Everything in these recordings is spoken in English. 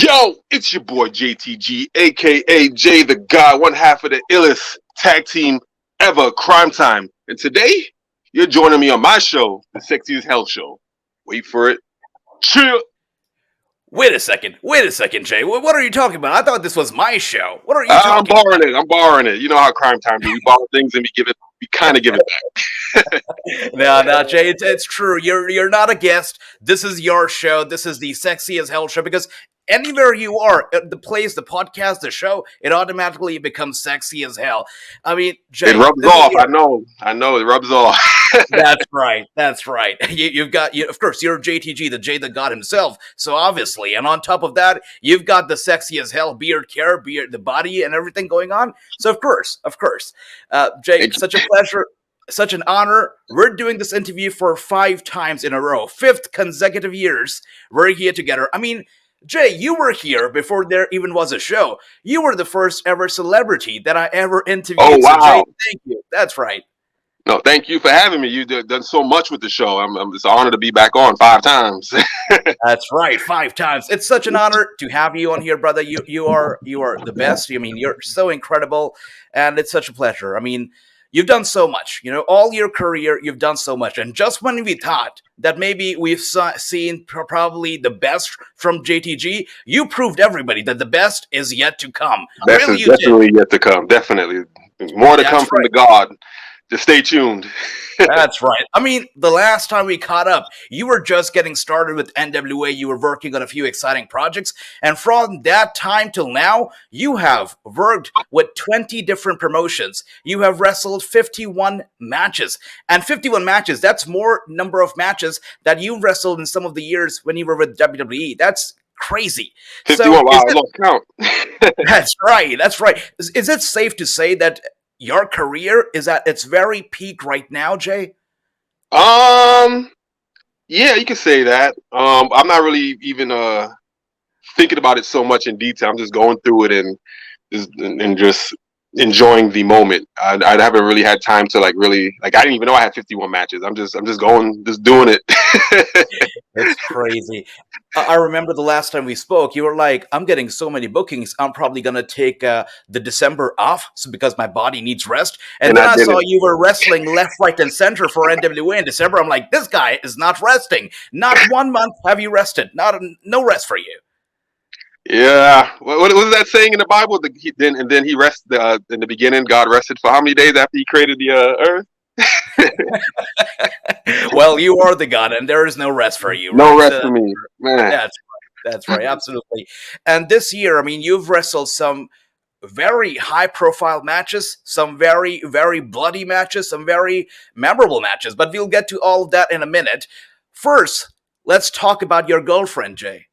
Yo, it's your boy JTG, aka Jay the Gawd, one half of the illest tag team ever, Cryme Tyme. And today, you're joining me on my show, the Sexy as Hell Show. Wait for it. Chill. Wait a second, Jay. What are you talking about? I thought this was my show. What are you talking about? I'm borrowing it. You know how Cryme Tyme do. We borrow things and we kind of give it back. No, Jay, it's true. You're not a guest. This is your show. This is the Sexy as Hell Show because anywhere you are, the place, the podcast, the show, it automatically becomes sexy as hell. I mean, Jay, it rubs off. I know, it rubs off. That's right. You've got, of course, you're JTG, the Jay the Gawd himself. So obviously, and on top of that, you've got the sexy as hell beard care, the body, and everything going on. So of course, Jay, such a pleasure. Such an honor. We're doing this interview for 5 times in a row, 5th consecutive years. We're here together. I mean, Jay, you were here before there even was a show. You were the first ever celebrity that I ever interviewed. Oh, wow. So Jay, thank you. That's right. No, thank you for having me. You've done so much with the show. It's an honor to be back on 5 times. That's right, 5 times. It's such an honor to have you on here, brother. You are the best. I mean, you're so incredible, and it's such a pleasure. I mean, you've done so much. You know, all your career, you've done so much. And just when we thought that maybe we've seen probably the best from JTG, you proved everybody that the best is yet to come. That's really, definitely yet to come. Definitely. More to come from the God. Just stay tuned. That's right. I mean, the last time we caught up, you were just getting started with NWA. You were working on a few exciting projects. And from that time till now, you have worked with 20 different promotions. You have wrestled 51 matches. And 51 matches, that's more number of matches that you wrestled in some of the years when you were with WWE. That's crazy. 51, wow, I lost count. That's right. Is it safe to say that your career is at its very peak right now, Jay? Yeah, you can say that. I'm not really even thinking about it so much in detail. I'm just going through it and just enjoying the moment. I haven't really had time to I didn't even know I had 51 matches. I'm just doing it. It's crazy. I remember the last time we spoke, you were like, I'm getting so many bookings, I'm probably going to take the December off because my body needs rest. And then I saw you were wrestling left, right, and center for NWA in December. I'm like, this guy is not resting. Not 1 month have you rested. No rest for you. Yeah. What was that saying in the Bible? Then he rested in the beginning. God rested for how many days after he created the earth? Well, you are the God, and there is no rest for you. No rest for me, man. That's right, absolutely. And this year, I mean, you've wrestled some very high-profile matches, some very, very bloody matches, some very memorable matches. But we'll get to all of that in a minute. First, let's talk about your girlfriend, Jay.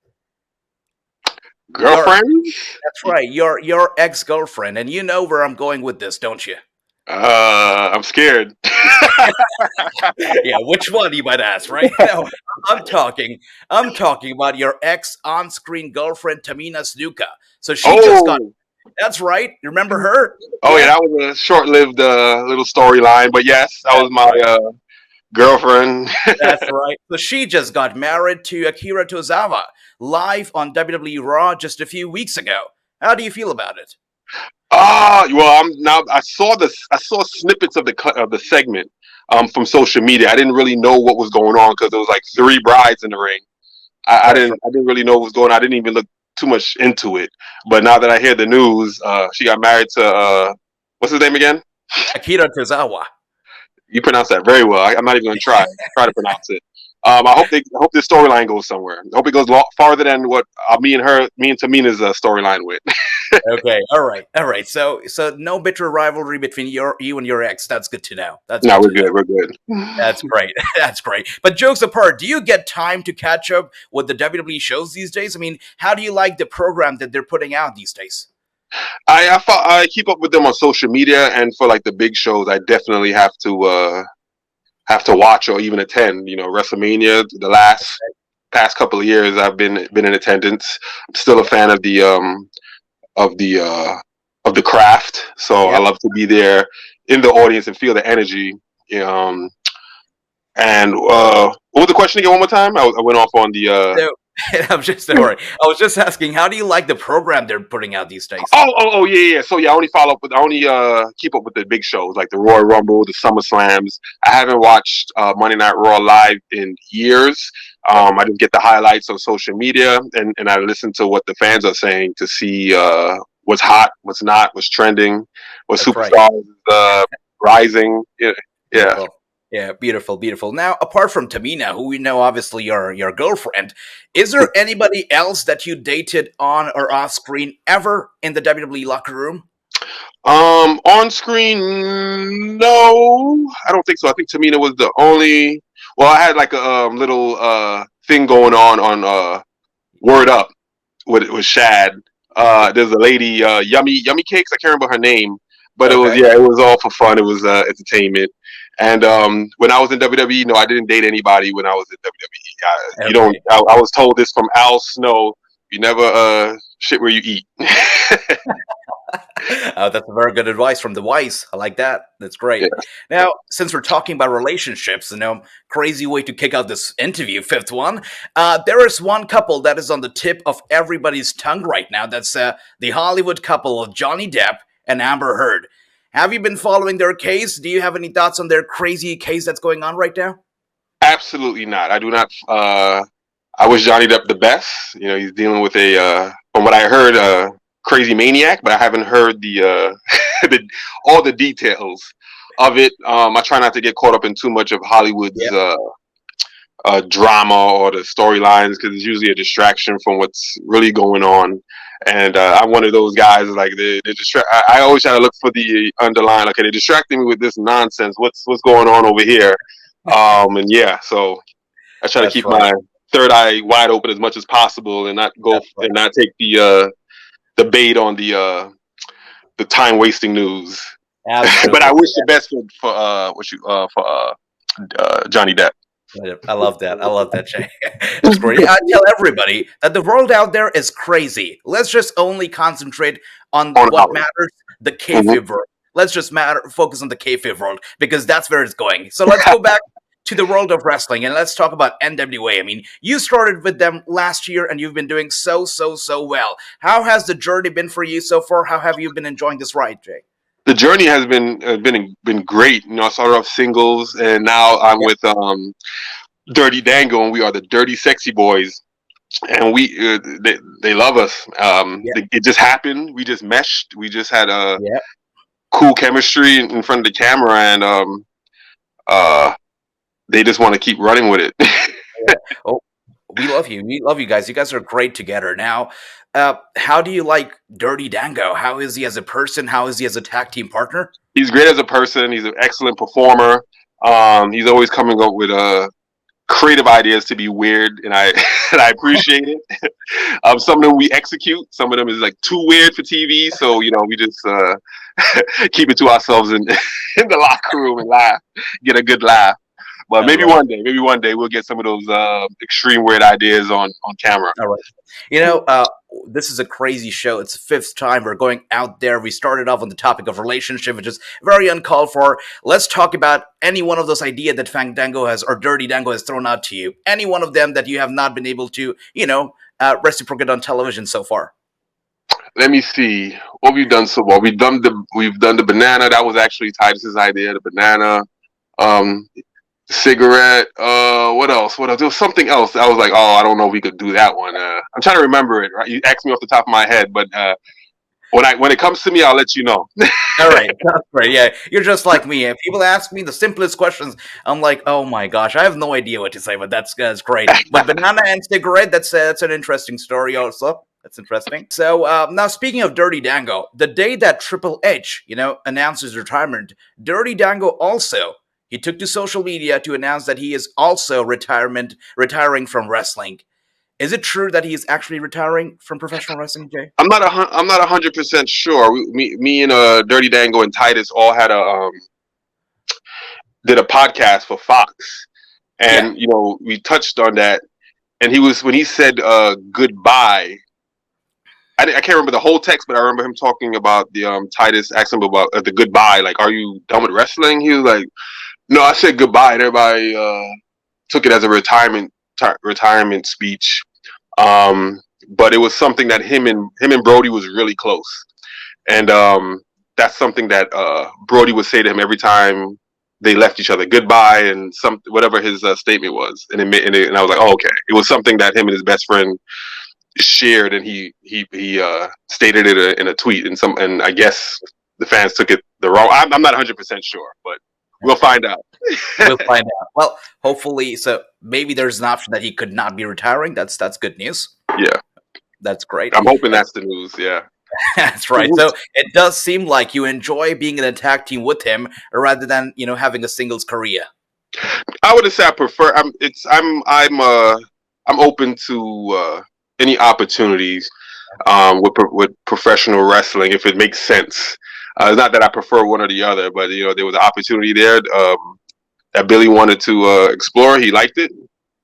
Girlfriend? That's right, your ex-girlfriend, and you know where I'm going with this, don't you? I'm scared. Yeah, which one you might ask, right? No, I'm talking about your ex on-screen girlfriend, Tamina Snuka. So she just got. That's right. You remember her? Oh yeah, that was a short-lived little storyline, but yes, that was my girlfriend. That's right. So she just got married to Akira Tozawa live on WWE Raw just a few weeks ago. How do you feel about it? Well, I saw snippets of the segment from social media. I didn't really know what was going on because there was like 3 brides in the ring. I didn't really know what was going on. I didn't even look too much into it. But now that I hear the news, she got married to what's his name again? Akira Tozawa. You pronounce that very well. I'm not even going to try to pronounce it. I hope this storyline goes somewhere. I hope it goes farther than what me and Tamina's storyline went. Okay, all right. So no bitter rivalry between you and your ex. That's good to know. We're good. That's great. That's great. But jokes apart, do you get time to catch up with the WWE shows these days? I mean, how do you like the program that they're putting out these days? I keep up with them on social media, and for like the big shows, I definitely have to watch or even attend. You know, WrestleMania. The past couple of years, I've been in attendance. I'm still a fan of the craft, so I love to be there in the audience and feel the energy. And what was the question again? One more time. I went off on the. I'm just don't worry. I was just asking, how do you like the program they're putting out these days? Oh, yeah. So yeah, I only keep up with the big shows like the Royal Rumble, the Summer Slams. I haven't watched Monday Night Raw live in years. I just get the highlights on social media, and I listen to what the fans are saying to see what's hot, what's not, what's trending, what That's right. superstars rising. Yeah, yeah. Beautiful. Yeah, beautiful, beautiful. Now, apart from Tamina, who we know obviously your girlfriend, is there anybody else that you dated on or off screen ever in the WWE locker room? On screen, no, I don't think so. I think Tamina was the only. Well, I had like a little thing going on Word Up with Shad. There's a lady, Yummy Cakes. I can't remember her name, but Okay. it was all for fun. It was entertainment. And when I was in WWE, no, I didn't date anybody when I was in WWE. You don't. Okay. I was told this from Al Snow. You never shit where you eat. That's a very good advice from the wise. I like that. That's great. Now, since we're talking about relationships, crazy way to kick out this interview, fifth one. There is one couple that is on the tip of everybody's tongue right now. That's the Hollywood couple of Johnny Depp and Amber Heard. Have you been following their case? Do you have any thoughts on their crazy case that's going on right now? Absolutely not. I do not. I wish Johnny Depp the best. You know, he's dealing with from what I heard, crazy maniac, but I haven't heard all the details of it. I try not to get caught up in too much of Hollywood's drama or the storylines because it's usually a distraction from what's really going on. And I'm one of those guys like I always try to look for the underlying. Okay, they're distracting me with this nonsense. What's going on over here? And yeah, so I try to keep my third eye wide open as much as possible and not and not take the bait on the time wasting news. But I wish the best for Johnny Depp. I love that. I love that, Jay. That's great. I tell everybody that the world out there is crazy. Let's just only concentrate on what matters, the kayfabe world. Let's just focus on the kayfabe world because that's where it's going. So let's go back to the world of wrestling and let's talk about NWA. I mean, you started with them last year and you've been doing so well. How has the journey been for you so far? How have you been enjoying this ride, Jay? The journey has been great. You know, I started off singles, and now I'm with Dirty Dango, and we are the Dirty Sexy Boys, and they love us. It just happened. We just meshed. We just had a cool chemistry in front of the camera, and they just want to keep running with it. Oh, we love you. We love you guys. You guys are great together. Now, how do you like Dirty Dango? How is he as a person? How is he as a tag team partner? He's great as a person. He's an excellent performer. He's always coming up with creative ideas to be weird, and I appreciate it. Some of them we execute. Some of them is like too weird for TV. So we just keep it to ourselves in the locker room and laugh, get a good laugh. But maybe one day we'll get some of those extreme weird ideas on camera. All right. This is a crazy show. It's the fifth time we're going out there. We started off on the topic of relationship, which is very uncalled for. Let's talk about any one of those ideas that Fandango has or Dirty Dango has thrown out to you. Any one of them that you have not been able to, reciprocate on television so far. Let me see what we've done so far. We've done the banana. That was actually Titus's idea. The banana. Cigarette. What else? There was something else. I was like, I don't know if we could do that one. I'm trying to remember it. Right? You asked me off the top of my head, but when it comes to me, I'll let you know. All right, that's right. Yeah, you're just like me. If people ask me the simplest questions, I'm like, oh my gosh, I have no idea what to say. But that's great. But banana and cigarette. That's an interesting story. Also, that's interesting. So now, speaking of Dirty Dango, the day that Triple H, announced his retirement, Dirty Dango also. He took to social media to announce that he is also retiring from wrestling. Is it true that he is actually retiring from professional wrestling, Jay? I'm not 100% sure. Me and Dirty Dango and Titus all had did a podcast for Fox, and we touched on that. And when he said goodbye. I can't remember the whole text, but I remember him talking about the Titus asked him about the goodbye. Like, are you done with wrestling? He was like, no, I said goodbye. And everybody took it as a retirement speech. But it was something that him and Brody was really close, and that's something that Brody would say to him every time they left each other, goodbye, and whatever his statement was, and I was like, oh, okay, it was something that him and his best friend shared, and he stated it in a tweet, and I guess the fans took it the wrong. I'm not 100% sure, but we'll find out. We'll find out. Well, hopefully, so maybe there's an option that he could not be retiring. That's good news. Yeah, that's great. I'm hoping that's the news. Yeah. That's right. So it does seem like you enjoy being in a tag team with him rather than having a singles career. I would say I prefer. I'm open to any opportunities with professional wrestling if it makes sense. It's not that I prefer one or the other, but there was an opportunity there that Billy wanted to explore. He liked it.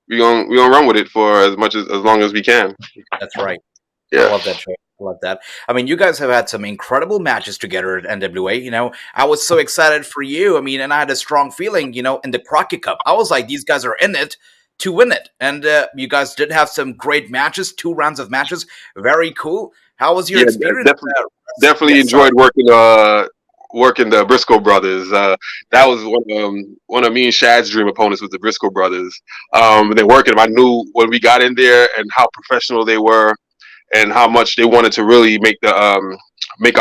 We gonna run with it for as long as we can. That's right. Yeah. I love that show. I love that. I mean, you guys have had some incredible matches together at NWA. I was so excited for you. I mean, and I had a strong feeling, in the Crockett Cup. I was like, these guys are in it to win it. And you guys did have some great matches, 2 rounds of matches. Very cool. How was your experience? Definitely enjoyed working the Briscoe Brothers. That was one of me and Shad's dream opponents was the Briscoe Brothers. And then working them, I knew when we got in there and how professional they were, and how much they wanted to really make our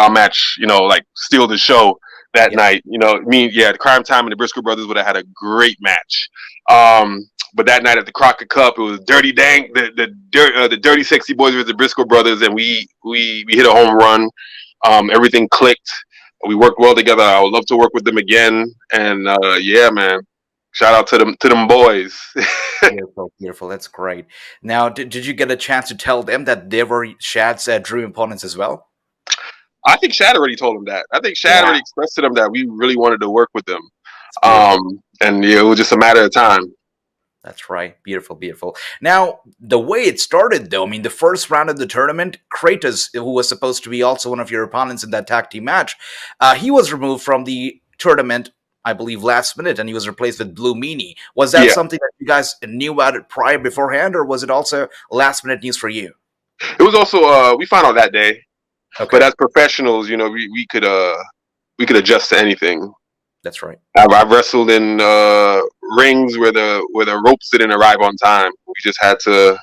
match, like steal the show that night. The Cryme Tyme and the Briscoe Brothers would have had a great match. But that night at the Crockett Cup, it was Dirty Dango, the Dirty Sexy Boys with the Briscoe Brothers, and we hit a home run. Everything clicked. We worked well together. I would love to work with them again. And yeah, man. Shout out to them boys. Beautiful. That's great. Now, did you get a chance to tell them that they were Shad's dream opponents as well? I think Shad already told them that. I think Shad already expressed to them that we really wanted to work with them. And it was just a matter of time. That's right. Beautiful. Now, the way it started, though, I mean, the first round of the tournament, Kratos, who was supposed to be also one of your opponents in that tag team match, he was removed from the tournament, I believe, last minute, and he was replaced with Blue Meanie. Was that something that you guys knew about it beforehand, or was it also last minute news for you? It was also we found out that day. Okay. But as professionals, we could adjust to anything. That's right. I've wrestled in rings where the ropes didn't arrive on time. We just had to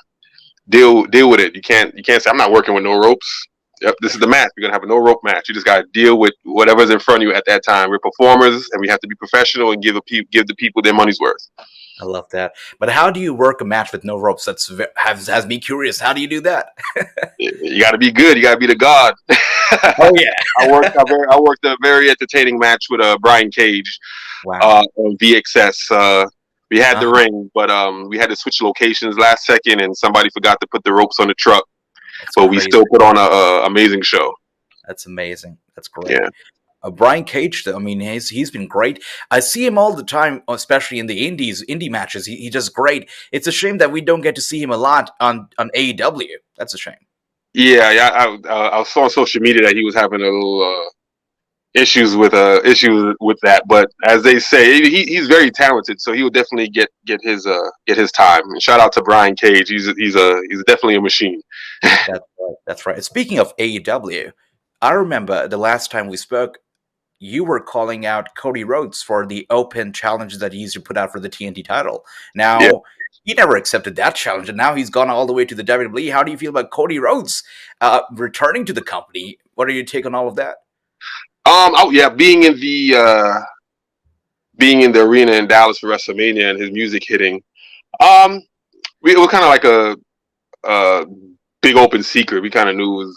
deal with it. You can't say I'm not working with no ropes. Yep, this is the match. We're gonna have a no rope match. You just gotta deal with whatever's in front of you at that time. We're performers, and we have to be professional and give the people their money's worth. I love that. But how do you work a match with no ropes? Has me curious. How do you do that? You got to be good. You got to be the god. Oh yeah. I worked a very entertaining match with Brian Cage. Wow. On VXS. We had the ring, but we had to switch locations last second, and somebody forgot to put the ropes on the truck. But we still put on an amazing show. That's amazing. That's great. Yeah. Brian Cage, though, I mean, he's been great. I see him all the time, especially in the indie matches. He does great. It's a shame that we don't get to see him a lot on AEW. That's a shame. Yeah. I saw on social media that he was having a little issues with that. But as they say, he's very talented, so he will definitely get his time. And shout out to Brian Cage. He's definitely a machine. That's right. Speaking of AEW, I remember the last time we spoke, you were calling out Cody Rhodes for the open challenges that he used to put out for the TNT title. Now, he never accepted that challenge, and now he's gone all the way to the WWE. How do you feel about Cody Rhodes returning to the company? What are your take on all of that? Being in the arena in Dallas for WrestleMania and his music hitting, it was kind of like a big open secret. We kind of knew it was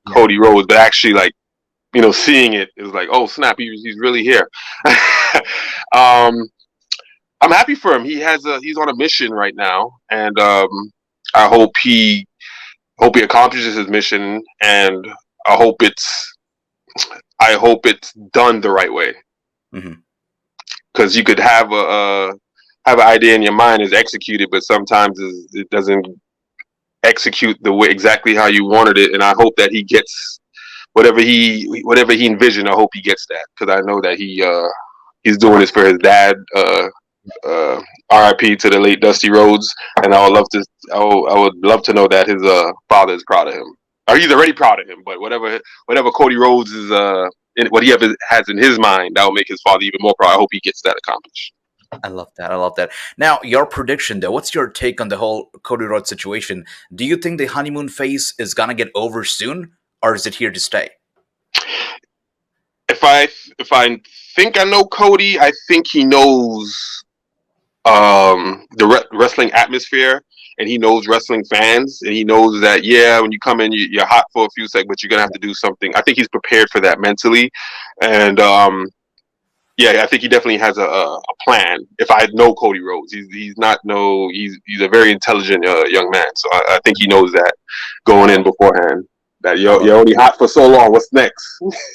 Cody Rhodes, but actually, like, seeing it was like, oh snap, he's really here. I'm happy for him. He's on a mission right now, and I hope he accomplishes his mission, and I hope it's done the right way. Because you could have an idea in your mind is executed, but sometimes it doesn't execute the way exactly how you wanted it. And I hope that he gets whatever he envisioned. I hope he gets that, because I know that he's doing this for his dad. R.I.P. to the late Dusty Rhodes, and I would love to know that his father is proud of him, or he's already proud of him. But whatever Cody Rhodes is what he has in his mind, that will make his father even more proud. I hope he gets that accomplished. I love that. I love that. Now, your prediction, though, what's your take on the whole Cody Rhodes situation? Do you think the honeymoon phase is gonna get over soon, or is it here to stay? If I think I know Cody, I think he knows the wrestling atmosphere, and he knows wrestling fans, and he knows that when you come in, you're hot for a few seconds, but you're gonna have to do something. I think he's prepared for that mentally, and I think he definitely has a plan. If I know Cody Rhodes, he's a very intelligent young man, so I think he knows that going in beforehand. That you're only hot for so long. What's next?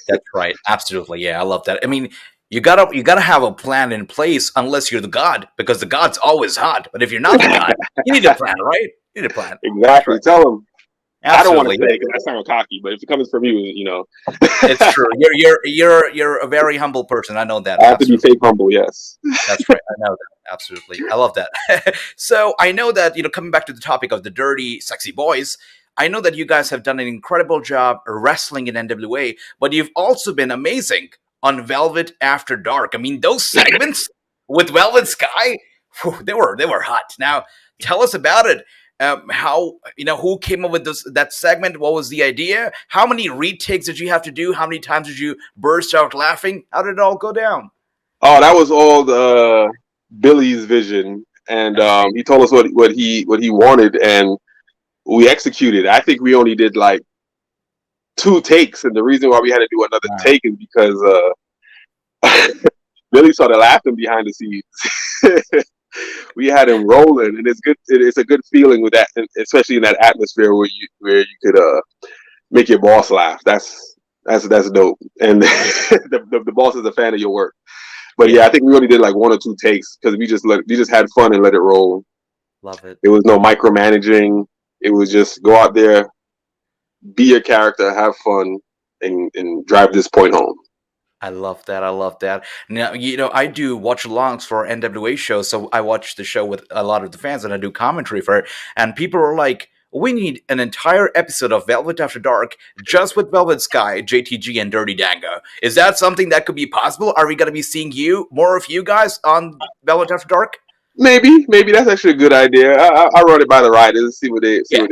That's right. Absolutely. Yeah, I love that. I mean, you gotta have a plan in place unless you're the god, because the god's always hot. But if you're not the god, you need a plan, right? You need a plan. Exactly. Right. Tell him. Absolutely. I don't want to say it because that sounds cocky, but if it comes from you, It's true. You're a very humble person. I know that. I have to be fake humble. Yes. That's right. I know that. Absolutely. I love that. So I know that, coming back to the topic of the dirty, sexy boys, I know that you guys have done an incredible job wrestling in NWA, but you've also been amazing on Velvet After Dark. I mean, those segments with Velvet Sky, they were hot. Now, tell us about it. How who came up with that segment? What was the idea? How many retakes did you have to do? How many times did you burst out laughing? How did it all go down? Oh, that was all Billy's vision, and he told us what he wanted, and we executed. I think we only did like 2 takes, and the reason why we had to do another take is because Billy started laughing behind the scenes. We had him rolling, and it's good. It's a good feeling with that, especially in that atmosphere where you could make your boss laugh. That's dope, and the boss is a fan of your work. But I think we only did like 1 or 2 takes because we just had fun and let it roll. Love it. There was no micromanaging. It was just go out there, be your character, have fun, and drive this point home. I love that. I love that. Now, I do watch-alongs for NWA shows, so I watch the show with a lot of the fans, and I do commentary for it. And people are like, we need an entire episode of Velvet After Dark just with Velvet Sky, JTG, and Dirty Dango. Is that something that could be possible? Are we going to be seeing more of you guys on Velvet After Dark? Maybe that's actually a good idea. I run it by the writers, see what they say.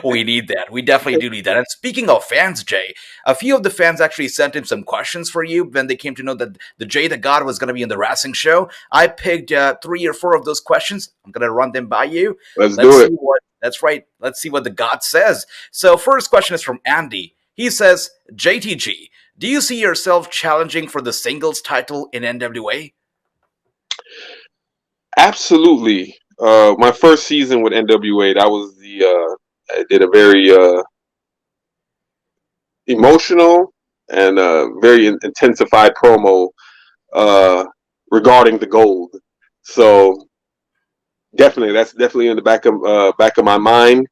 We need that. We definitely do need that. And speaking of fans, Jay, a few of the fans actually sent in some questions for you when they came to know that the Jay the Gawd was going to be in the Wrassingh Show. I picked 3 or 4 of those questions. I'm going to run them by you. Let's do it. That's right. Let's see what the God says. So first question is from Andy. He says, JTG, do you see yourself challenging for the singles title in NWA? Absolutely. My first season with NWA, that was I did a very emotional and very intensified promo regarding the gold. So definitely, that's definitely in the back of my mind.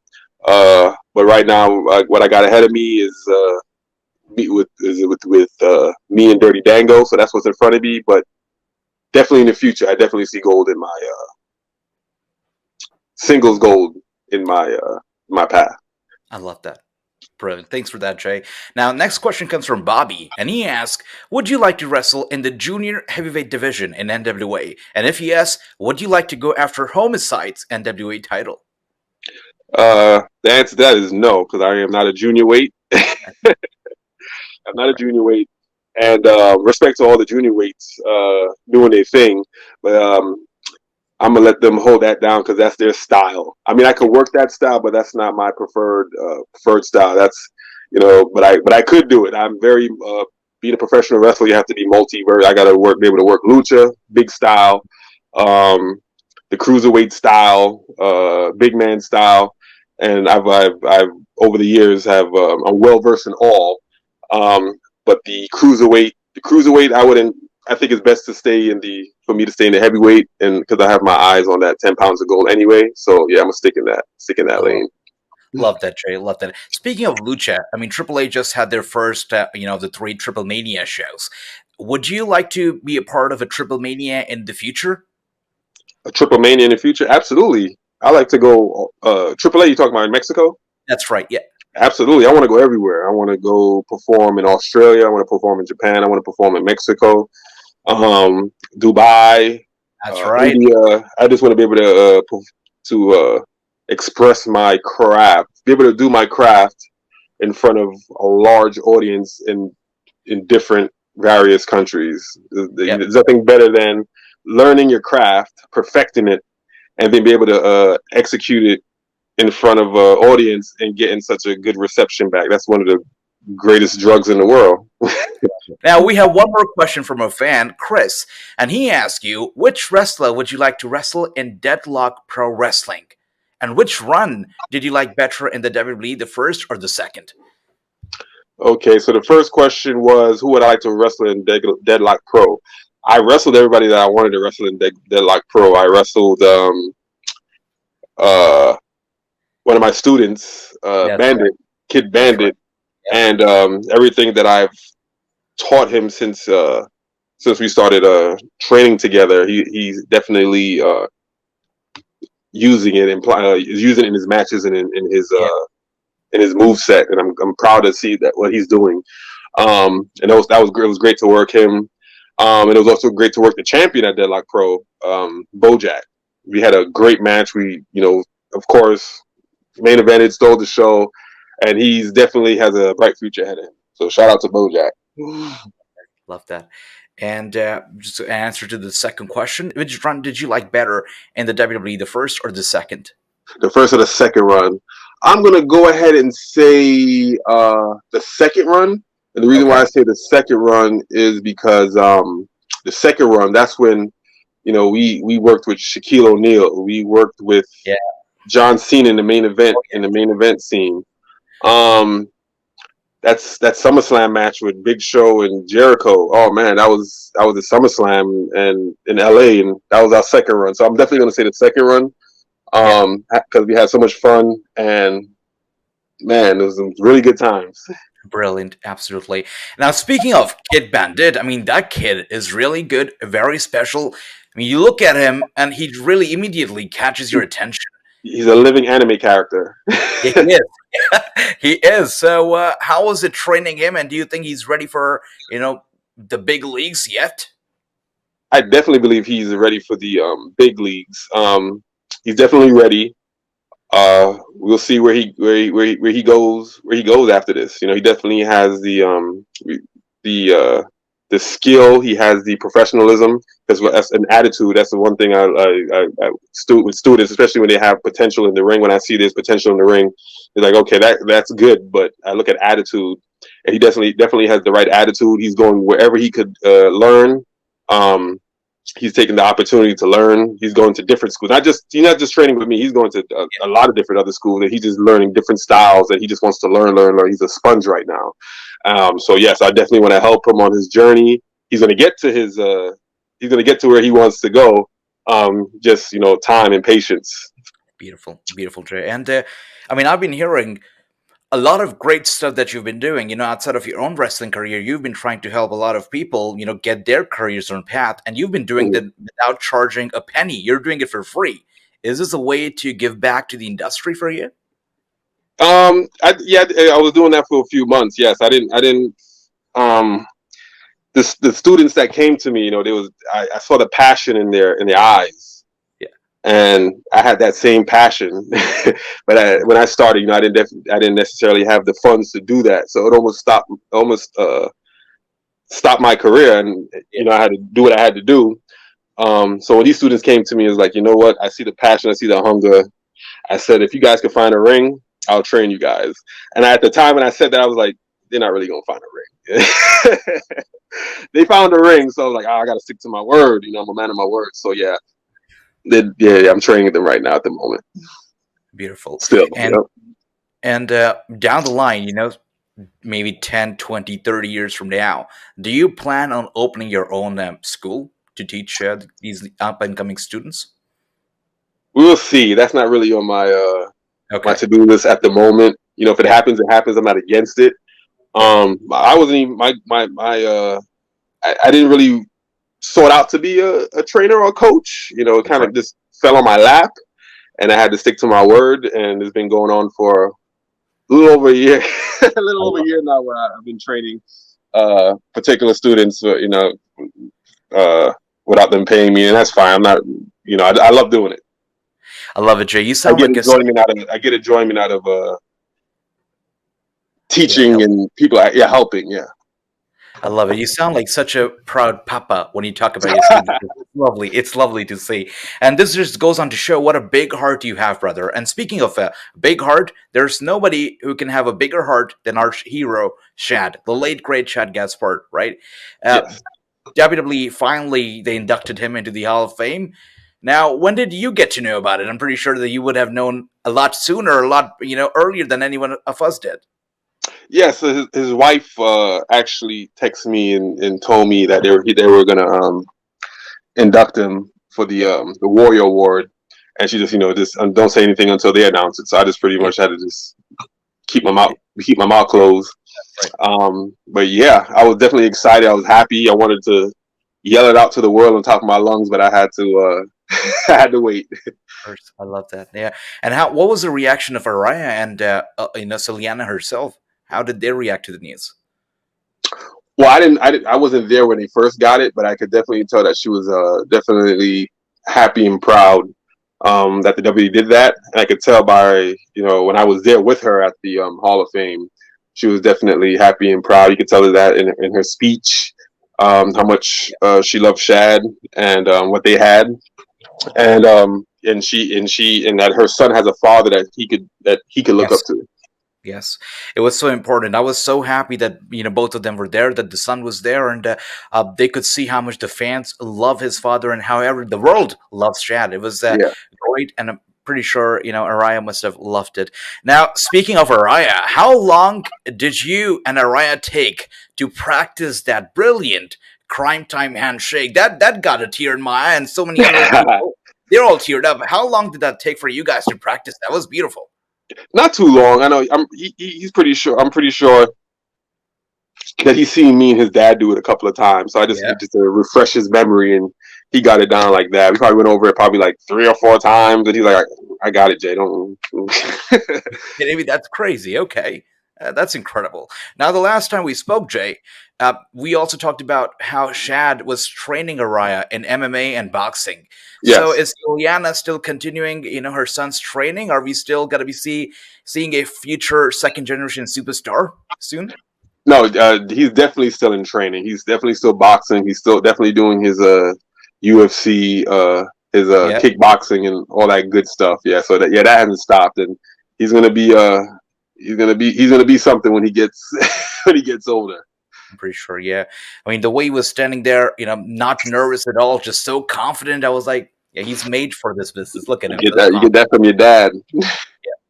But right now, what I got ahead of me is with me and Dirty Dango. So that's what's in front of me. But definitely in the future, I definitely see gold in my singles gold in my path. I love that. Brilliant. Thanks for that, Jay. Now, next question comes from Bobby, and he asks, would you like to wrestle in the junior heavyweight division in NWA? And if yes, would you like to go after Homicide's NWA title? The answer to that is no, because I am not a junior weight. I'm not a junior weight. And respect to all the junior weights doing their thing, but I'm gonna let them hold that down because that's their style. I mean, I could work that style, but that's not my preferred style. That's but I could do it. I'm very being a professional wrestler. You have to be multi-verse. I gotta be able to work lucha, big style, the cruiserweight style, big man style, and I've over the years I'm well versed in all. But the cruiserweight, I think it's best to for me to stay in the heavyweight, and because I have my eyes on that 10 pounds of gold anyway. So yeah, I'm gonna stick in that lane. Love that, Jay. Love that. Speaking of lucha, I mean, AAA just had their first, the 3 Triple Mania shows. Would you like to be a part of a Triple Mania in the future? A Triple Mania in the future? Absolutely. I like to go. AAA, you talking about in Mexico? That's right. Yeah, Absolutely. I want to go everywhere. I want to go perform in Australia. I want to perform in Japan. I want to perform in Mexico, Dubai, that's right. India. I just want to be able to express my craft, be able to do my craft in front of a large audience in different various countries. Yep. There's nothing better than learning your craft, perfecting it, and then be able to execute it in front of an audience and getting such a good reception back. That's one of the greatest drugs in the world. Now we have one more question from a fan, Chris, and he asks you, which wrestler would you like to wrestle in Deadlock Pro Wrestling? And which run did you like better in the WWE, the first or the second? Okay, so the first question was, who would I like to wrestle in Deadlock Pro? I wrestled everybody that I wanted to wrestle in Deadlock Pro. I wrestled uh, one of my students, That's right. Bandit, Kid That's right. Bandit, and everything that I've taught him since we started training together. He's definitely using it and using it in his matches and Yeah. in his move set, and I'm proud to see that what he's doing. And that was great. It was great to work him. And it was also great to work the champion at Deadlock Pro, Bojack. We had a great match. We, of course, main evented, stole the show, and he's definitely has a bright future ahead of him. So shout out to Bojack. Love that. And just an answer to the second question, which run did you like better in the WWE, the first or the second? The first or the second run? I'm gonna go ahead and say the second run. And the reason why I say the second run is because the second run, that's when we worked with Shaquille O'Neal. We worked with John Cena in the main event scene. That's that SummerSlam match with Big Show and Jericho. Oh man, that was a SummerSlam and in LA, and that was our second run. So I'm definitely gonna say the second run. Because we had so much fun, and man, it was some really good times. Brilliant, absolutely. Now, speaking of Kid Bandit, I mean, that kid is really good, very special. I mean, you look at him, and he really immediately catches your attention. He's a living anime character. Yeah, he is. He is. So, how was it training him, and do you think he's ready for, the big leagues yet? I definitely believe he's ready for the big leagues. He's definitely ready. We'll see where he goes after this. He definitely has the skill. He has the professionalism. That's an attitude. That's the one thing I with students, especially when they have potential in the ring. When I see there's potential in the ring, they're like, okay, that's good. But I look at attitude, and he definitely has the right attitude. He's going wherever he could learn. He's taking the opportunity to learn. He's going to different schools. He's not just training with me. He's going to a lot of different other schools, and he's just learning different styles. And he just wants to learn. He's a sponge right now. So yes, I definitely want to help him on his journey. He's going to get to he's going to get to where he wants to go. Just time and patience. Beautiful, beautiful, Jay. And I mean, I've been hearing a lot of great stuff that you've been doing, outside of your own wrestling career. You've been trying to help a lot of people, get their careers on path, and you've been doing that without charging a penny. You're doing it for free. Is this a way to give back to the industry for you? I was doing that for a few months. Yes, I didn't. The students that came to me, I saw the passion in their eyes. And I had that same passion, but when I started, I didn't necessarily have the funds to do that, so it almost stopped my career, and I had to do what I had to do. So when these students came to me, it was like, you know what? I see the passion, I see the hunger. I said, if you guys can find a ring, I'll train you guys. And at the time when I said that, I was like, they're not really gonna find a ring. They found a ring, so I was like, I gotta stick to my word. I'm a man of my word. So yeah. I'm training them right now at the moment. Beautiful. Still, and down the line, maybe 10, 20, 30 years from now, do you plan on opening your own school to teach these up-and-coming students? We will see. That's not really on my my to-do list at the moment. If it happens, it happens. I'm not against it. I wasn't even I didn't really sort out to be a trainer or a coach. You know, it That's kind right. of just fell on my lap, and I had to stick to my word. And it's been going on for a little over a year, a little over a year now, where I've been training particular students, without them paying me, and that's fine. I'm not, you know, I love doing it. I love it, Jay. You I sound get like enjoyment out of it. I get enjoyment out of yeah, teaching and people, helping. Yeah. I love it. You sound like such a proud papa when you talk about your students. It's lovely. It's lovely to see. And this just goes on to show what a big heart you have, brother. And speaking of a big heart, there's nobody who can have a bigger heart than our hero, Shad, the late great Shad Gaspard, right? Uh, Yes. WWE finally they inducted him into the Hall of Fame. Now, when did you get to know about it? I'm pretty sure that you would have known a lot sooner, a lot earlier than anyone of us did. Yes. So his wife actually texted me and told me that they were gonna induct him for the Warrior Award, and she just just don't say anything until they announce it. So I just pretty much had to just keep my mouth closed. Right. But yeah, I was definitely excited. I was happy. I wanted to yell it out to the world on top of my lungs, but I had to I had to wait. Course. I love that. Yeah. And what was the reaction of Araya and Soliana herself? How did they react to the news? Well, I wasn't there when they first got it, but I could definitely tell that she was definitely happy and proud that the WWE did that. And I could tell by when I was there with her at the Hall of Fame, she was definitely happy and proud. You could tell her that in her speech, how much she loved Shad and what they had, and that her son has a father that he could look up Yes. to. Yes, it was so important. I was so happy that both of them were there, that the son was there, and they could see how much the fans love his father and however the world loves Shad. It was Yeah. great, and I'm pretty sure Araya must have loved it. Now, speaking of Araya, how long did you and Araya take to practice that brilliant Cryme Tyme handshake? That got a tear in my eye, and so many other people, they're all teared up. How long did that take for you guys to practice? That was beautiful. Not too long. I know. He's pretty sure. I'm pretty sure that he's seen me and his dad do it a couple of times. So I just Yeah. just to refresh his memory, and he got it down like that. We probably went over it probably like 3 or 4 times, and he's like, "I got it, Jay. Don't." Maybe that's crazy. Okay. That's incredible. Now, the last time we spoke, Jay, we also talked about how Shad was training Araya in MMA and boxing. So Yes. is Ileana still continuing, her son's training? Are we still going to be seeing a future second generation superstar soon? No, he's definitely still in training. He's definitely still boxing. He's still definitely doing his UFC, his Yeah, kickboxing and all that good stuff. Yeah, so that hasn't stopped, and he's gonna be he's gonna be something when he gets when he gets older. I'm pretty sure. Yeah. I mean, the way he was standing there, not nervous at all, just so confident. I was like, yeah, he's made for this business. Look at You him. get So that. You get that from your dad.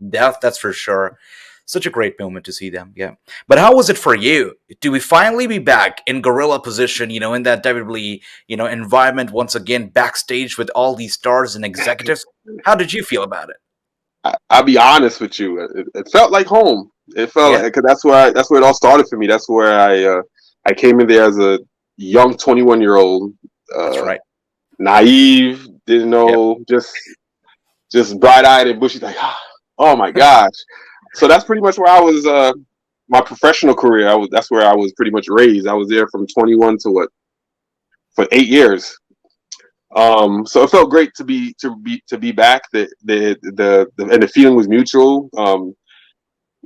that's for sure. Such a great moment to see them. Yeah. But how was it for you? Do we finally be back in gorilla position, in that WWE, environment once again backstage with all these stars and executives? How did you feel about it? I'll be honest with you. It felt like home. It felt Yeah, like, cause that's where it all started for me. That's where I came in there as a young 21-year-old, that's right. naive, didn't Yep. know, just bright eyed and bushy. Like, oh my gosh. So that's pretty much where I was. My professional career. That's where I was pretty much raised. I was there from 21 to for 8 years. So it felt great to be back. And the feeling was mutual.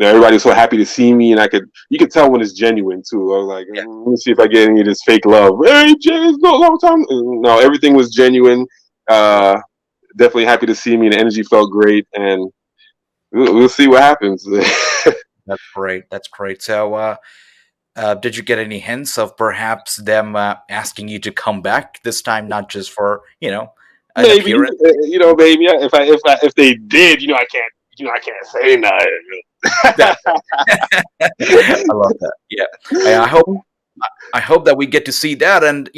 Everybody was so happy to see me, and you could tell when it's genuine too. I was like, Yeah. let me see if I get any of this fake love. Hey, Jay, it's been a long time. No, everything was genuine. Definitely happy to see me, and the energy felt great, and we'll see what happens. That's great. That's great. So, did you get any hints of perhaps them asking you to come back this time, not just for an Maybe, appearance? maybe if they did, I can't say nothing. That I love that. Yeah, I hope that we get to see that, and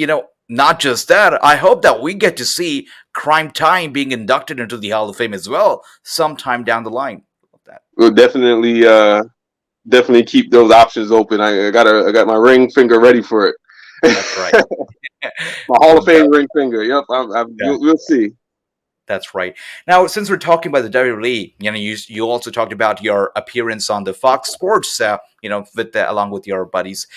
not just that. I hope that we get to see Cryme Tyme being inducted into the Hall of Fame as well sometime down the line. Love that. We'll definitely keep those options open. I got my ring finger ready for it. That's right. My Hall of The- Fame ring finger. Yep, yeah. you'll see. That's right. Now, since we're talking about the WWE, you also talked about your appearance on the Fox Sports, with along with your buddies.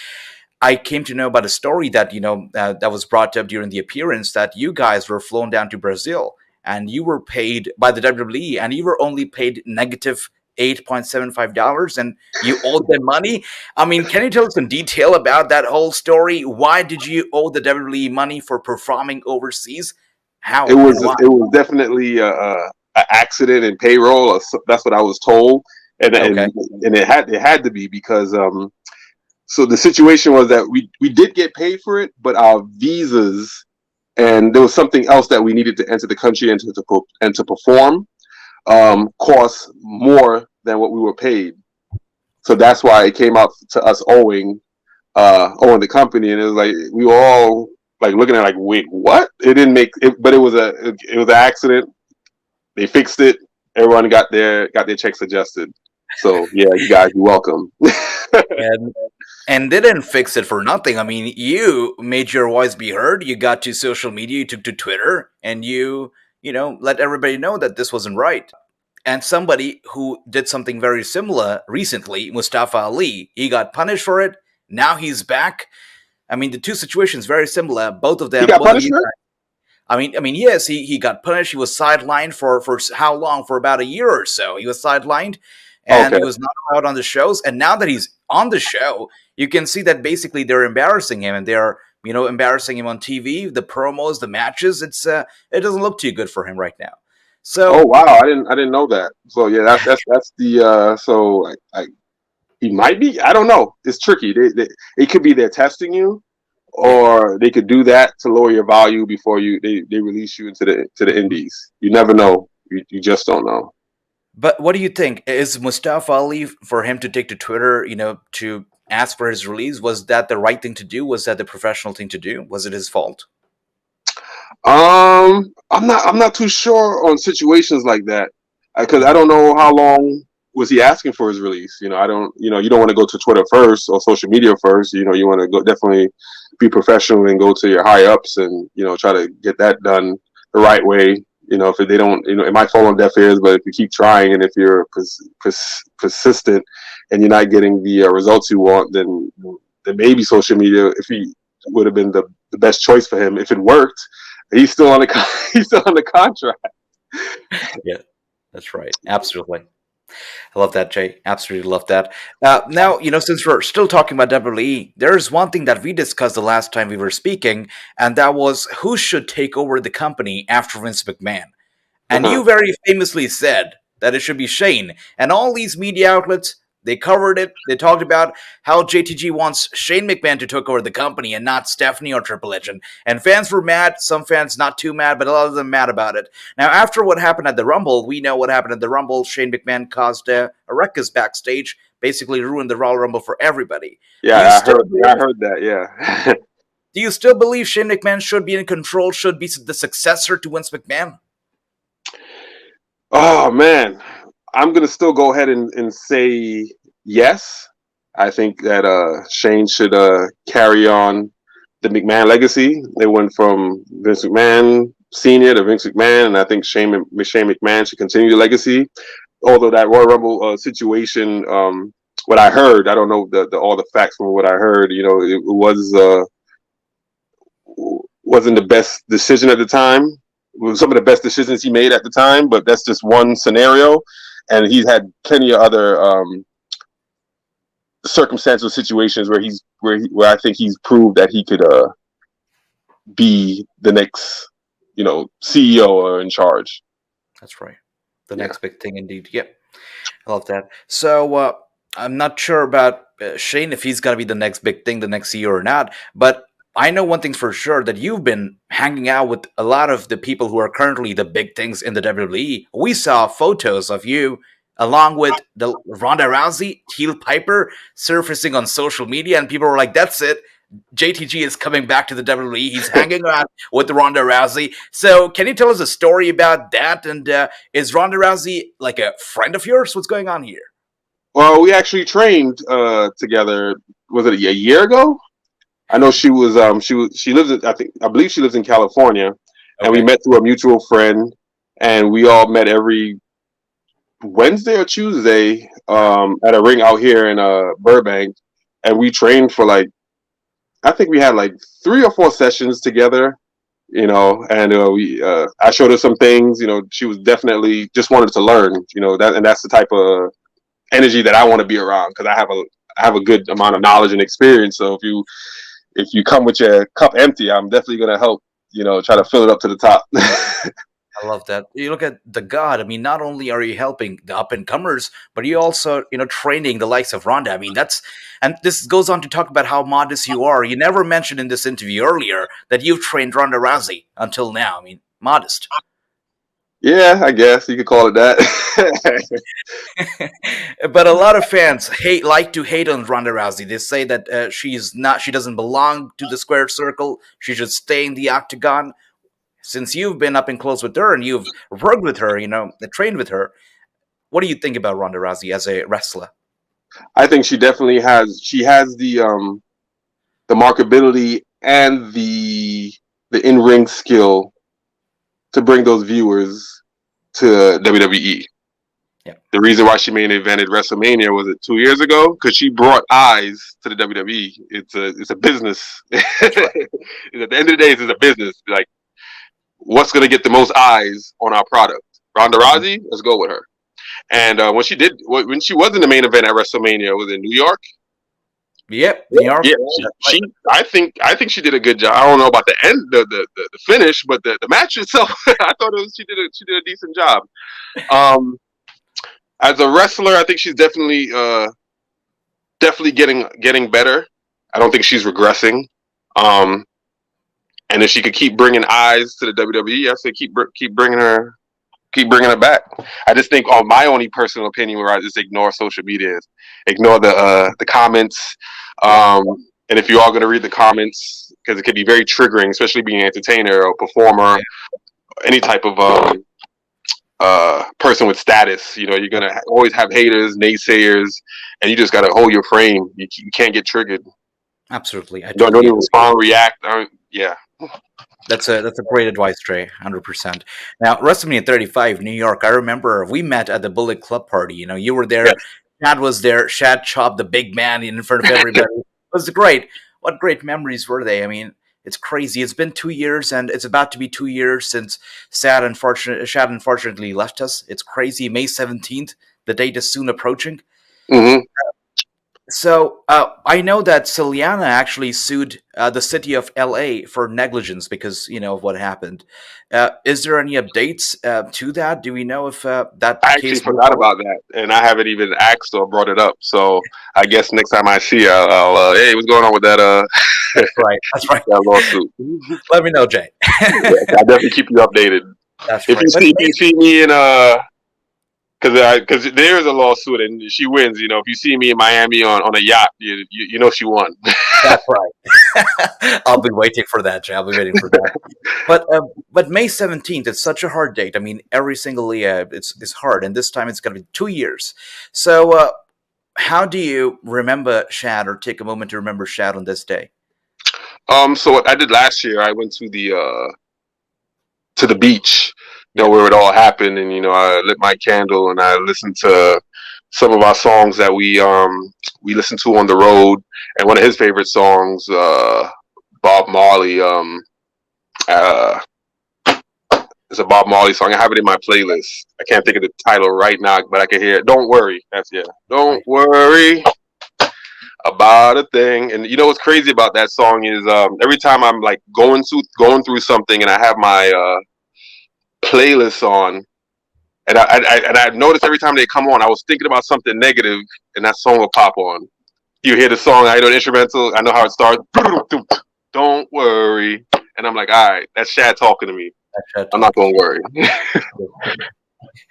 I came to know about a story that that was brought up during the appearance that you guys were flown down to Brazil and you were paid by the WWE and you were only paid negative $8.75 and you owed them money. I mean, can you tell us some detail about that whole story? Why did you owe the WWE money for performing overseas? It How was and why? it was definitely a accident in payroll. That's what I was told, and Okay. it had to be because so the situation was that we did get paid for it, but our visas and there was something else that we needed to enter the country and to perform cost more than what we were paid. So that's why it came out to us owing the company, and it was like we were all like looking at like, wait, what? It didn't make it, but it was an accident. They fixed it. Everyone got their checks adjusted. So yeah, you guys, you're welcome. And they didn't fix it for nothing. I mean, you made your voice be heard. You got to social media, you took to Twitter, and you let everybody know that this wasn't right. And somebody who did something very similar recently, Mustafa Ali, he got punished for it. Now he's back. I mean, the two situations very similar. Both of He them, got both of you. punishment. Yes, he got punished. He was sidelined for how long? For about a year or so. He was sidelined, and Okay. he was not allowed on the shows. And now that he's on the show, you can see that basically they're embarrassing him, and they're embarrassing him on TV, the promos, the matches. It doesn't look too good for him right now. Oh So wow, I didn't know that. So yeah, that's the so he might be. I don't know. It's tricky. It could be they're testing you, yeah. or they could do that to lower your value before they release you into the indies. You never know. You just don't know. But what do you think? Is Mustafa Ali for him to take to Twitter, to ask for his release? Was that the right thing to do? Was that the professional thing to do? Was it his fault? I'm not too sure on situations like that because I don't know how long was he asking for his release. I don't. You don't want to go to Twitter first or social media first. You want to go definitely be professional and go to your high ups and try to get that done the right way. If they don't, it might fall on deaf ears, but if you keep trying and if you're persistent and you're not getting the results you want, then maybe social media, if he would have been the best choice for him if it worked. He's still on the he's still on the contract. Yeah, that's right. Absolutely. I love that, Jay. Absolutely love that. Now, since we're still talking about WWE, there's one thing that we discussed the last time we were speaking, and that was who should take over the company after Vince McMahon. And Uh-huh. you very famously said that it should be Shane. And all these media outlets, they covered it. They talked about how JTG wants Shane McMahon to take over the company and not Stephanie or Triple H. And fans were mad. Some fans not too mad, but a lot of them mad about it. Now, after what happened at the Rumble, we know what happened at the Rumble. Shane McMahon caused a ruckus backstage, basically ruined the Royal Rumble for everybody. Do you Yeah, still I believe, heard that. Yeah. do you still believe Shane McMahon should be in control, should be the successor to Vince McMahon? Oh man, I'm gonna still go ahead and say yes. I think that Shane should carry on the McMahon legacy. They went from Vince McMahon Senior to Vince McMahon, and I think Shane McMahon should continue the legacy. Although that Royal Rumble situation, what I heard, I don't know all the facts from what I heard. It was wasn't the best decision at the time. It was some of the best decisions he made at the time, but that's just one scenario. And he's had plenty of other circumstantial situations where I think he's proved that he could be the next, CEO or in charge. That's right. The Yeah. next big thing indeed. Yep. I love that. So I'm not sure about Shane if he's going to be the next big thing, the next CEO or not. But I know one thing's for sure that you've been hanging out with a lot of the people who are currently the big things in the WWE. We saw photos of you along with the Ronda Rousey, Heel Piper surfacing on social media, and people were like, "That's it. JTG is coming back to the WWE. He's hanging out with Ronda Rousey." So, can you tell us a story about that? And is Ronda Rousey like a friend of yours? What's going on here? Well, we actually trained together. Was it a year ago? I know she lives in, I believe she lives in California, and we Okay. met through a mutual friend, and we all met every Wednesday or Tuesday at a ring out here in Burbank, and we trained for like, I think we had like 3 or 4 sessions together, and I showed her some things. She was definitely just wanted to learn, and that's the type of energy that I want to be around, because I have a good amount of knowledge and experience. So if you come with your cup empty, I'm definitely gonna help, try to fill it up to the top. I love that. You look at the God. I mean, not only are you helping the up and comers, but you also, training the likes of Ronda. I mean, and this goes on to talk about how modest you are. You never mentioned in this interview earlier that you've trained Ronda Rousey until now. I mean, modest. Yeah, I guess you could call it that. But a lot of fans like to hate on Ronda Rousey. They say that she doesn't belong to the square circle. She should stay in the octagon. Since you've been up and close with her and you've worked with her, trained with her, what do you think about Ronda Rousey as a wrestler? I think she definitely has the markability and the in-ring skill to bring those viewers to WWE. Yeah. The reason why she main evented WrestleMania, was it 2 years ago? Because she brought eyes to the WWE. It's a business. Right. At the end of the day, it's a business. Like, what's going to get the most eyes on our product? Ronda Rousey, let's go with her. And when she was in the main event at WrestleMania, was it New York? Yep, New York. Yeah, I think she did a good job. I don't know about the end, the finish, but the match itself, I thought she did a decent job. As a wrestler, I think she's definitely getting better. I don't think she's regressing. And if she could keep bringing eyes to the WWE, I say keep bringing her back. I just think, on my only personal opinion, where I just ignore social media, ignore the comments. And if you are going to read the comments, because it could be very triggering, especially being an entertainer or performer, any type of person with status, you're going to always have haters, naysayers, and you just got to hold your frame. You can't get triggered. Absolutely. I don't even respond, react. Yeah. That's a great advice, Trey. 100%. Now, WrestleMania 35, New York. I remember we met at the Bullet Club party. You were there. Yes. Shad was there. Shad chopped the big man in front of everybody. It was great. What great memories were they? I mean, it's crazy. It's been 2 years, and it's about to be 2 years since Shad unfortunately left us. It's crazy. May 17th. The date is soon approaching. Mm-hmm. So I know that Celiana actually sued the city of LA for negligence because of what happened. Is there any updates to that? Do we know if that? I actually forgot about that, and I haven't even asked or brought it up. So I guess next time I see her, I'll hey, what's going on with that? That's right. That lawsuit. Let me know, Jay. I'll definitely keep you updated. That's if right. You see me in because there is a lawsuit and she wins. If you see me in Miami on a yacht, you know she won. That's right. I'll be waiting for that, Jay. I'll be waiting for that. But May 17th, it's such a hard date. I mean, every single year it's hard, and this time it's going to be 2 years. So how do you remember Shad, or take a moment to remember Shad on this day? So what I did last year, I went to the beach, where it all happened, and I lit my candle and I listened to some of our songs that we listened to on the road, and one of his favorite songs, Bob Marley. It's a Bob Marley song. I have it in my playlist. I can't think of the title right now, but I can hear it. Don't worry. Don't worry about a thing. And what's crazy about that song is every time I'm like going through something and I have my playlist on, and I've noticed every time they come on, I was thinking about something negative, and that song will pop on. You hear the song, I know the instrumental, I know how it starts. Don't worry, and I'm like, all right, that's Shad talking to me. I'm not gonna worry.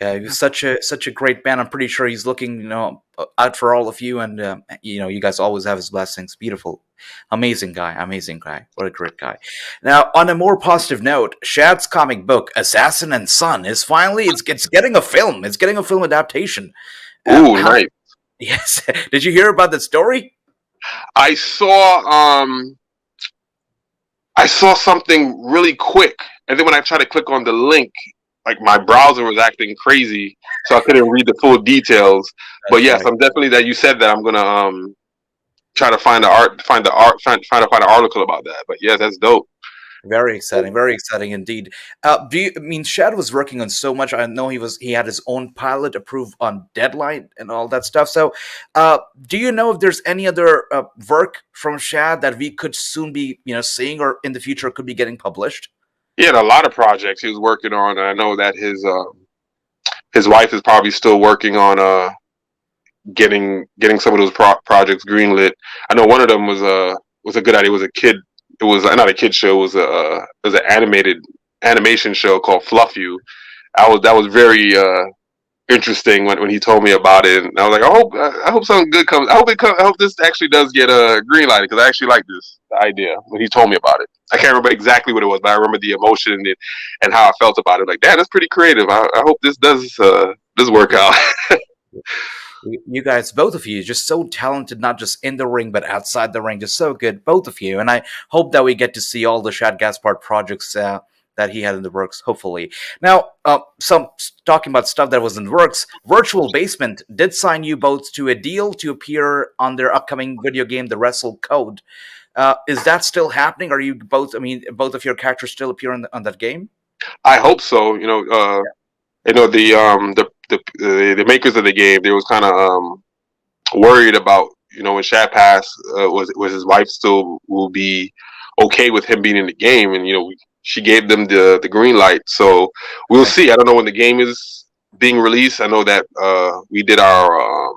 Yeah, he's such a great band. I'm pretty sure he's looking, out for all of you, and you guys always have his blessings. Beautiful, amazing guy. What a great guy. Now, on a more positive note, Shad's comic book Assassin and Son is finally it's getting a film. It's getting a film adaptation. Ooh, nice. Yes. Did you hear about the story? I saw I saw something really quick, and then when I tried to click on the link, like my browser was acting crazy, so I couldn't read the full details. But That's yes, right. I'm definitely that you said that I'm gonna try to find the art, trying to find an article about that. But yeah, that's dope. Very exciting indeed. Do you I mean Shad was working on so much? I know he had his own pilot approved on deadline and all that stuff. So, do you know if there's any other work from Shad that we could soon be seeing or in the future could be getting published? He had a lot of projects he was working on. I know that his wife is probably still working on getting some of those projects greenlit. I know one of them was a good idea. It was a kid. It was not a kid show. It was an animation show called Fluff You. That was very interesting when he told me about it. And I was like, I hope something good comes. I hope this actually does get a green light because I actually like the idea when he told me about it. I can't remember exactly what it was, but I remember the emotion and how I felt about it. Like, damn, that's pretty creative. I hope this does work out. You guys, both of you, just so talented, not just in the ring but outside the ring, just so good, both of you. And I hope that we get to see all the Shad Gaspard projects that he had in the works. Hopefully, now some talking about stuff that was in the works. Virtual Basement did sign you both to a deal to appear on their upcoming video game, The Wrestle Code. Is that still happening? Are you both? I mean, both of your characters still appear on that game? I hope so. The makers of the game, they was kind of worried about when Shad passed, was his wife still will be okay with him being in the game, and she gave them the green light. So we'll see. I don't know when the game is being released. I know that we did our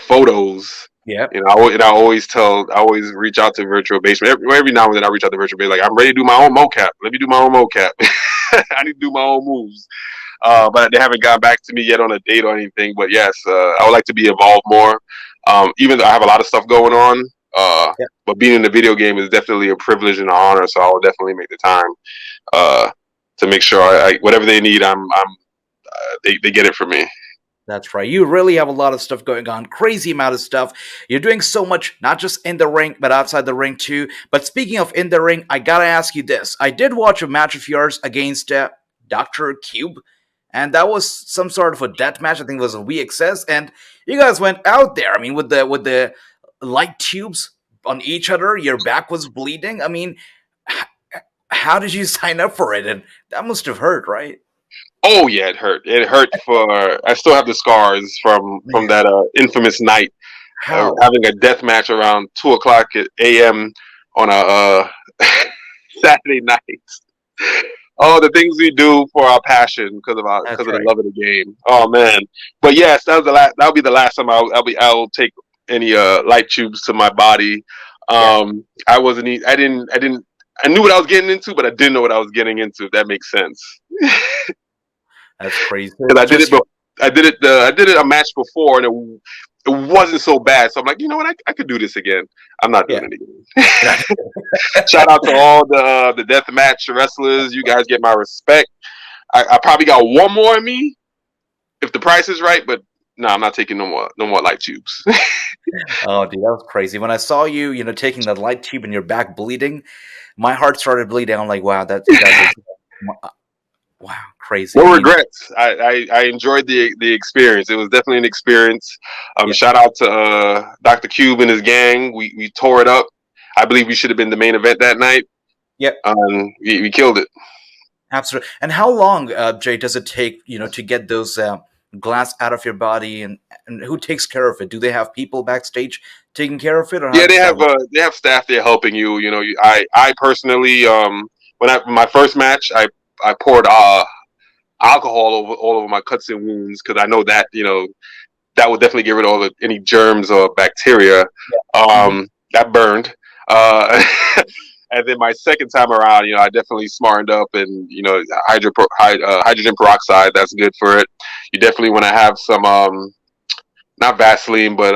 photos. Yeah. I always reach out to Virtual Basement. Every now and then I reach out to Virtual Basement. Like, I'm ready to do my own mocap. Let me do my own mocap. I need to do my own moves. But they haven't gotten back to me yet on a date or anything. But yes, I would like to be involved more. Even though I have a lot of stuff going on, but being in the video game is definitely a privilege and an honor. So I will definitely make the time to make sure whatever they need, they get it from me. That's right. You really have a lot of stuff going on. Crazy amount of stuff. You're doing so much, not just in the ring, but outside the ring too. But speaking of in the ring, I gotta ask you this. I did watch a match of yours against Dr. Cube, and that was some sort of a death match. I think it was a VXS, and you guys went out there. I mean, with the light tubes on each other, your back was bleeding. I mean, how did you sign up for it? And that must have hurt, right? Oh yeah, it hurt. It hurt I still have the scars from that infamous night, having a death match around 2:00 a.m. on a Saturday night. Oh, the things we do for our passion because of the love of the game. Oh man, but yes, that'll be the last time I'll take any light tubes to my body. I wasn't. I didn't. I knew what I was getting into, but I didn't know what I was getting into. If that makes sense. That's crazy. Because I did it a match before, and it wasn't so bad. So I'm like, you know what, I could do this again. I'm not doing it again. Shout out to all the death match wrestlers. You guys get my respect. I probably got one more in me if the price is right, but no, I'm not taking no more light tubes. Oh, dude, that was crazy. When I saw you, taking the light tube in your back bleeding, my heart started bleeding. I'm like, wow, wow, crazy. No regrets. I enjoyed the experience. It was definitely an experience. Shout out to Dr. Cube and his gang. We tore it up. I believe we should have been the main event that night. Yep. We killed it. Absolutely. And how long, Jay, does it take, to get those glass out of your body, and who takes care of it? Do they have people backstage taking care of it? Or yeah, they have staff there helping you. I personally, my first match, I poured alcohol all over my cuts and wounds because I know that that would definitely get rid of any germs or bacteria. That burned. And then my second time around, I definitely smartened up, and hydrogen peroxide. That's good for it. You definitely want to have some not Vaseline, but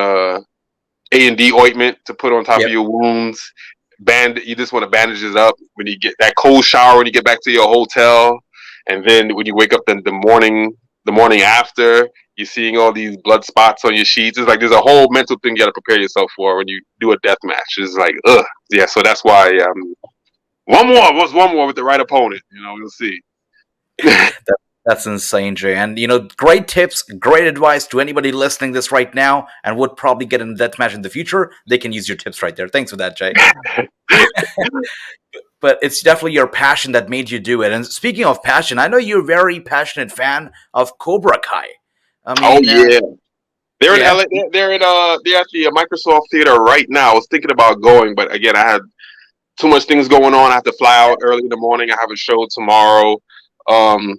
A&D ointment to put on top of your wounds. You just want to bandage it up when you get that cold shower when you get back to your hotel, and then when you wake up the morning after, you're seeing all these blood spots on your sheets. It's like there's a whole mental thing you got to prepare yourself for when you do a death match. It's like, ugh. Yeah, so that's why One more. What's one more with the right opponent? We'll see. That's insane, Jay. And great tips, great advice to anybody listening this right now and would probably get in a death match in the future. They can use your tips right there. Thanks for that, Jay. But it's definitely your passion that made you do it. And speaking of passion, I know you're a very passionate fan of Cobra Kai. I mean, Yeah, they're in yeah, LA. They're at the Microsoft Theater right now. I was thinking about going, but again, I had too much things going on. I have to fly out early in the morning. I have a show tomorrow, um,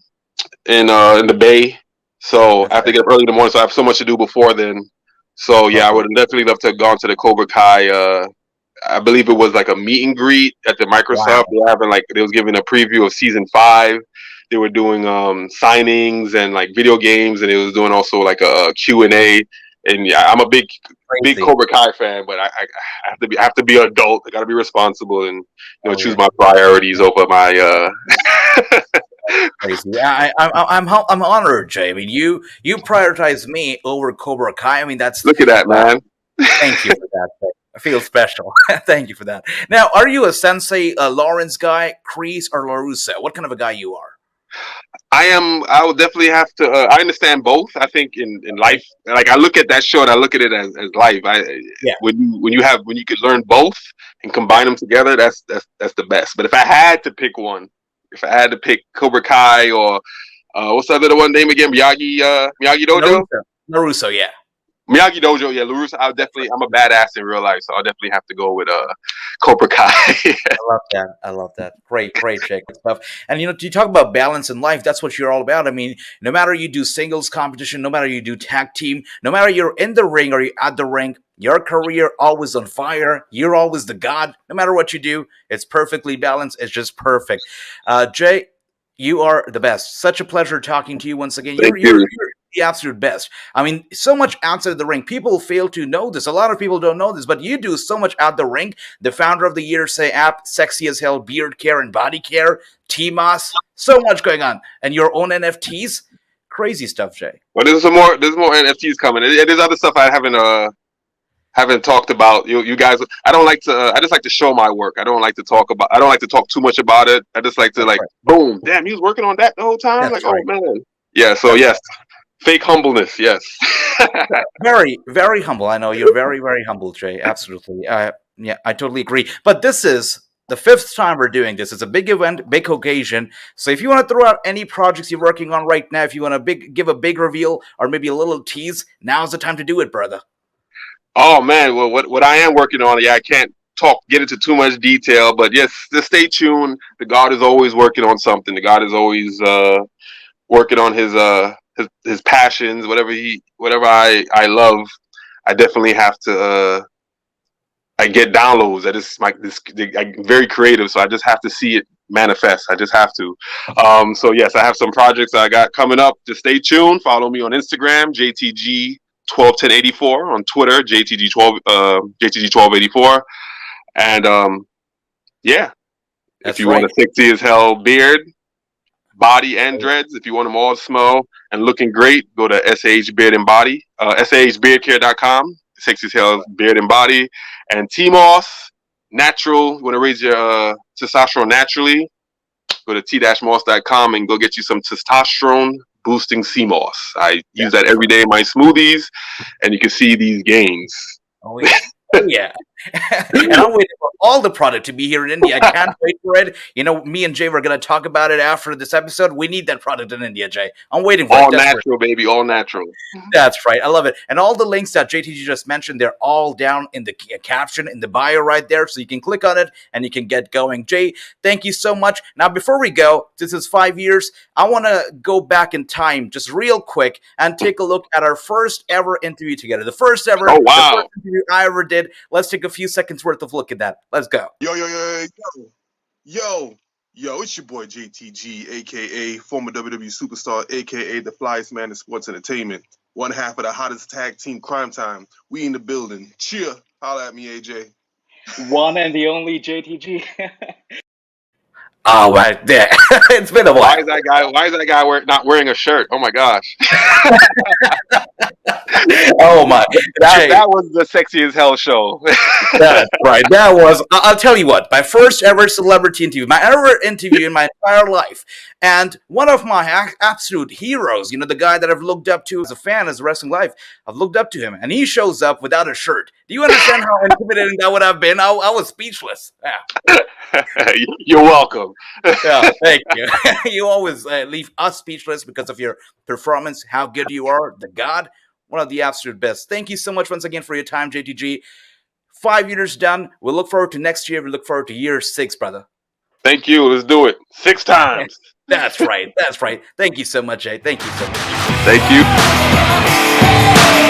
in the Bay, so I have to okay, get up early in the morning. So I have so much to do before then. So yeah, I okay. would definitely love to have gone to the Cobra Kai. I believe it was like a meet and greet at the Microsoft. Wow. They was giving a preview of season 5. They were doing signings and like video games, and it was doing also like a Q&A. And yeah, I'm a big Crazy. Cobra Kai fan, but I have to be an adult. I got to be responsible and Oh, choose yeah. my priorities over my. Crazy. Yeah, I'm honored, Jay. I mean, you prioritize me over Cobra Kai. I mean, that's Look at that, wow. man. Thank you for that. Jay. I feel special. Thank you for that. Now, are you a Sensei Lawrence guy, Kreese, or LaRusso? What kind of a guy you are? I am. I will definitely have to. I understand both. I think in Okay. life, like I look at that show and I look at it as life. Yeah. When you could learn both and Yeah. combine them together, that's the best. But if I had to pick one, if I had to pick Cobra Kai or what's the other one name again? Miyagi Dojo. LaRusso. LaRusso. Yeah. Miyagi Dojo, yeah, LaRusso. I'm a badass in real life, so I'll definitely have to go with Cobra Kai. I love that. I love that. Great, great, Jake. Good stuff. And you talk about balance in life. That's what you're all about. I mean, no matter you do singles competition, no matter you do tag team, no matter you're in the ring or you're at the ring, your career always on fire. You're always the god. No matter what you do, it's perfectly balanced. It's just perfect. Jay, you are the best. Such a pleasure talking to you once again. Thank You're you. the absolute best. I mean, so much outside the ring. People fail to know this. A lot of people don't know this, but you do so much out the ring. The founder of the Year Say app, sexy as hell, beard care and body care, T-Moss, so much going on. And your own NFTs. Crazy stuff, Jay. Well, there's more NFTs coming. There's other stuff I haven't talked about. You guys, I don't like to. I just like to show my work. I don't like to talk about. I don't like to talk too much about it. I just like to That's like, right. boom, damn, he was working on that the whole time. Like, That's oh right. man, yeah. So That's yes, fake humbleness. Yes. very, very humble. I know you're very, very humble, Jay. Absolutely. Yeah, I totally agree. But this is the fifth time we're doing this. It's a big event, big occasion. So if you want to throw out any projects you're working on right now, if you want to give a big reveal or maybe a little tease, now's the time to do it, brother. Oh man, well, what I am working on, yeah, I can't get into too much detail, but yes, just stay tuned. The God is always working on something. The God is always working on his passions, whatever I love. I definitely have to. I get downloads. I'm very creative, so I just have to see it manifest. I just have to. So yes, I have some projects I got coming up. Just stay tuned. Follow me on Instagram, JTG 121084, on Twitter, JTG 1284, and yeah. If That's you want right. a sexy as hell beard, body and dreads, if you want them all smell and looking great, go to SH Beard and Body, SHBeardCare.com, sexy as hell beard and body, and T-Moss, natural. You want to raise your testosterone naturally, go to t-moss.com and go get you some testosterone boosting C-Moss. I use That's that every right. day in my smoothies, and you can see these gains. Oh yeah. Oh yeah. And I'm waiting for all the product to be here in India. I can't wait for it. Me and Jay were gonna talk about it after this episode. We need that product in India, Jay. I'm waiting for it. All Desperate. natural, baby, all natural. That's right. I love it. And all the links that JTG just mentioned, they're all down in the caption, in the bio right there. So you can click on it and you can get going. Jay, thank you so much. Now, before we go, this is 5 years. I want to go back in time just real quick and take a look at our first ever interview together. The first ever, Oh the first wow. interview I ever did. Let's take a few seconds worth of look at that. Let's go. Yo, it's your boy JTG, aka former WWE Superstar, aka the flyest man in sports entertainment. One half of the hottest tag team Cryme Tyme. We in the building. Cheer. Holla at me, AJ. One and the only JTG. Oh, right. Yeah. It's been a while. Why is that guy? Why is that guy not wearing a shirt? Oh my gosh! Oh my! Jay, That was the sexy as hell show. that's right. That was. I'll tell you what. My first ever celebrity interview, my ever interview in my entire life, and one of my absolute heroes. You know, the guy that I've looked up to as a fan, as a wrestling life. I've looked up to him, and he shows up without a shirt. Do you understand how intimidating that would have been? I was speechless. Yeah. You're welcome. Yeah, thank you. You always leave us speechless because of your performance, how good you are, the God, one of the absolute best. Thank you so much once again for your time, JTG. 5 years done. We'll look forward to next year. We look forward to year 6, brother. Thank you. Let's do it 6 times. That's right. That's right. Thank you so much, Jay. Thank you so much. Thank you.